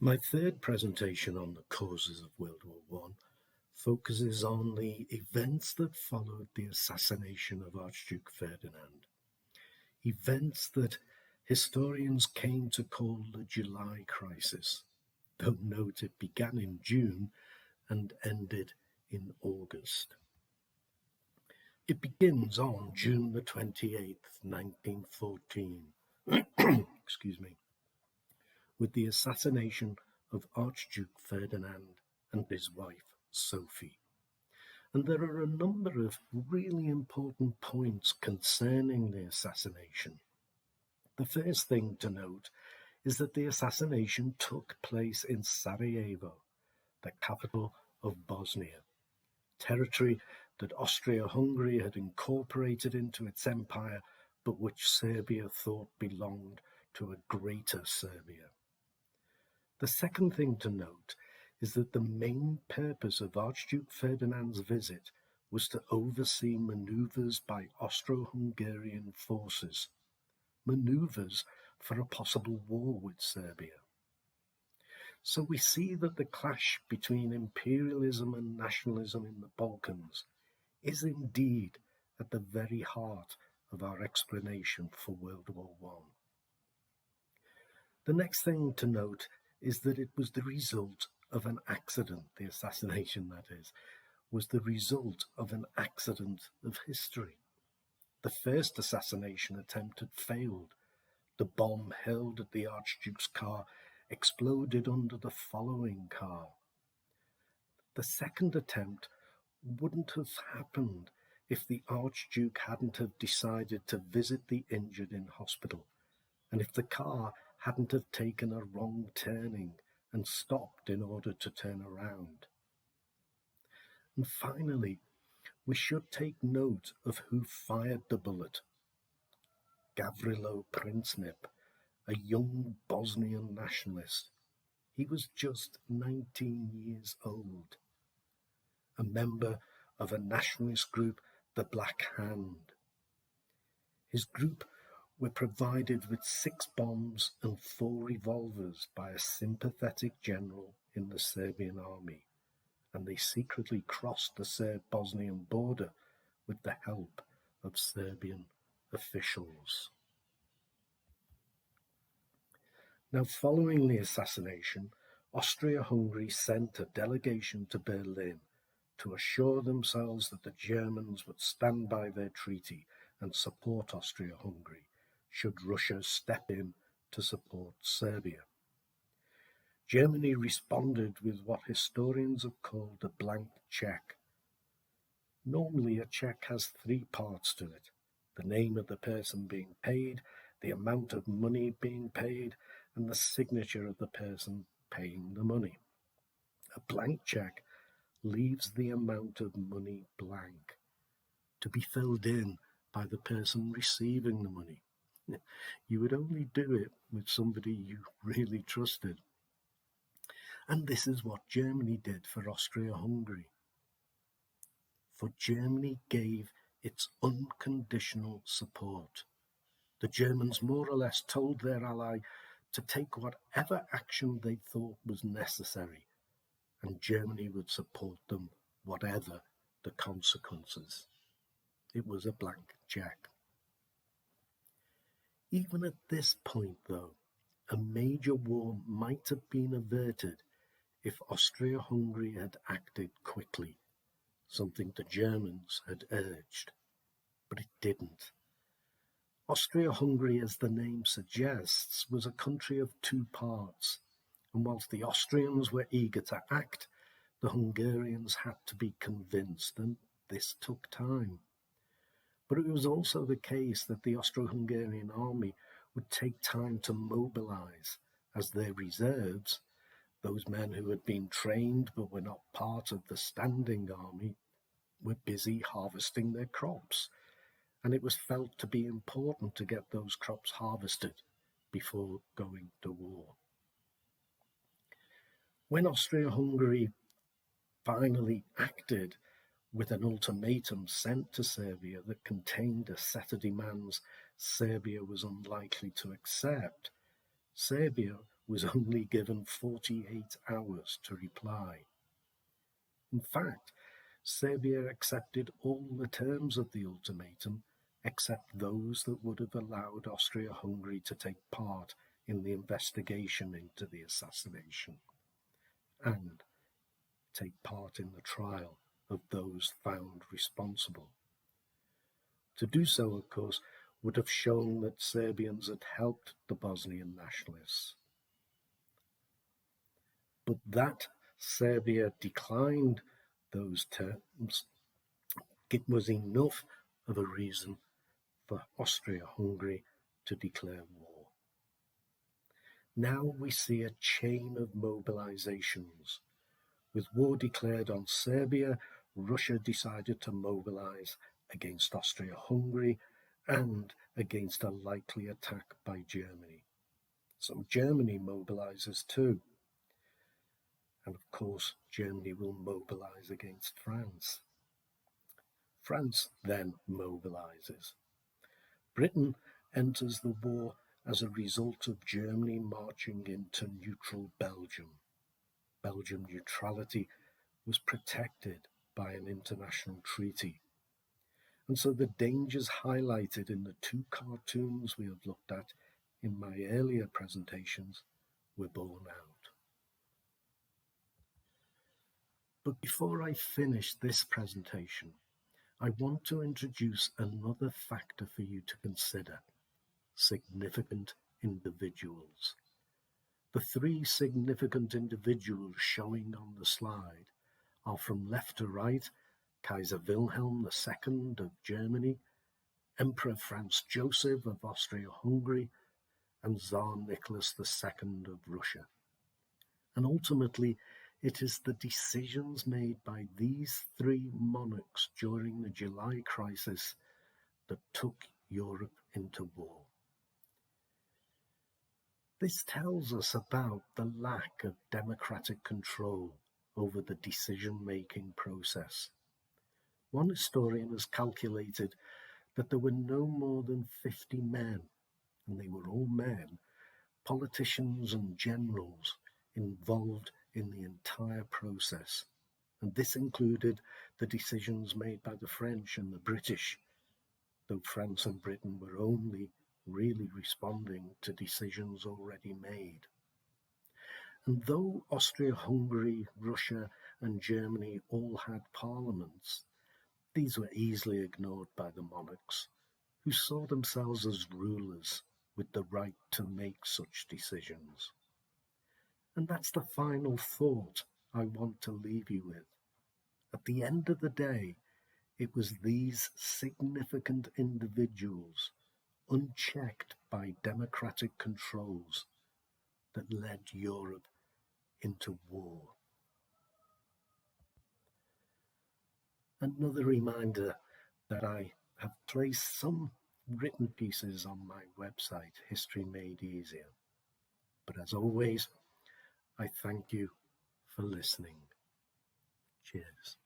My third presentation on the causes of World War I focuses on the events that followed the assassination of Archduke Ferdinand. Events that historians came to call the July Crisis, though note it began in June and ended in August. It begins on June the 28th, 1914, with the assassination of Archduke Ferdinand and his wife, Sophie. And there are a number of really important points concerning the assassination. The first thing to note is that the assassination took place in Sarajevo, the capital of Bosnia, territory that Austria-Hungary had incorporated into its empire, but which Serbia thought belonged to a greater Serbia. The second thing to note is that the main purpose of Archduke Ferdinand's visit was to oversee manoeuvres by Austro-Hungarian forces, manoeuvres for a possible war with Serbia. So we see that the clash between imperialism and nationalism in the Balkans is indeed at the very heart of our explanation for World War I. The next thing to note is that it was the result of an accident. The assassination, that is, was the result of an accident of history. The first assassination attempt had failed. The bomb held at the Archduke's car exploded under the following car. The second attempt wouldn't have happened if the Archduke hadn't have decided to visit the injured in hospital, and if the car hadn't have taken a wrong turning and stopped in order to turn around. And finally, we should take note of who fired the bullet. Gavrilo Princip, a young Bosnian nationalist. He was just 19 years old, a member of a nationalist group, the Black Hand. His group were provided with 6 bombs and 4 revolvers by a sympathetic general in the Serbian army, and they secretly crossed the Serb-Bosnian border with the help of Serbian officials. Now, following the assassination, Austria-Hungary sent a delegation to Berlin to assure themselves that the Germans would stand by their treaty and support Austria-Hungary should Russia step in to support Serbia. Germany responded with what historians have called a blank check. Normally, a check has 3 parts to it: the name of the person being paid, the amount of money being paid, and the signature of the person paying the money. A blank check leaves the amount of money blank, to be filled in by the person receiving the money. You would only do it with somebody you really trusted. And this is what Germany did for Austria-Hungary. For Germany gave its unconditional support. The Germans more or less told their ally to take whatever action they thought was necessary, and Germany would support them, whatever the consequences. It was a blank check. Even at this point, though, a major war might have been averted if Austria-Hungary had acted quickly, something the Germans had urged, but it didn't. Austria-Hungary, as the name suggests, was a country of 2 parts, and whilst the Austrians were eager to act, the Hungarians had to be convinced, and this took time. But it was also the case that the Austro-Hungarian army would take time to mobilize, as their reserves, those men who had been trained but were not part of the standing army, were busy harvesting their crops, and it was felt to be important to get those crops harvested before going to war. When Austria-Hungary finally acted with an ultimatum sent to Serbia that contained a set of demands Serbia was unlikely to accept, Serbia was only given 48 hours to reply. In fact, Serbia accepted all the terms of the ultimatum except those that would have allowed Austria-Hungary to take part in the investigation into the assassination and take part in the trial of those found responsible. To do so, of course, would have shown that Serbians had helped the Bosnian nationalists. But that Serbia declined those terms, it was enough of a reason for Austria-Hungary to declare war. Now we see a chain of mobilizations. With war declared on Serbia, Russia decided to mobilize against Austria-Hungary and against a likely attack by Germany. So Germany mobilizes too. And of course, Germany will mobilize against France. France then mobilizes. Britain enters the war as a result of Germany marching into neutral Belgium. Belgian neutrality was protected by an international treaty. And so the dangers highlighted in the two cartoons we have looked at in my earlier presentations were borne out. But before I finish this presentation, I want to introduce another factor for you to consider: significant individuals. The three significant individuals showing on the slide are, from left to right, Kaiser Wilhelm II of Germany, Emperor Franz Joseph of Austria-Hungary, and Tsar Nicholas II of Russia. And ultimately, it is the decisions made by these three monarchs during the July Crisis that took Europe into war. This tells us about the lack of democratic control over the decision-making process. One historian has calculated that there were no more than 50 men, and they were all men, politicians and generals involved in the entire process. And this included the decisions made by the French and the British, though France and Britain were only really responding to decisions already made. And though Austria-Hungary, Russia, and Germany all had parliaments, these were easily ignored by the monarchs, who saw themselves as rulers with the right to make such decisions. And that's the final thought I want to leave you with. At the end of the day, it was these significant individuals, unchecked by democratic controls, that led Europe into war. Another reminder that I have placed some written pieces on my website, History Made Easier. But as always, I thank you for listening. Cheers.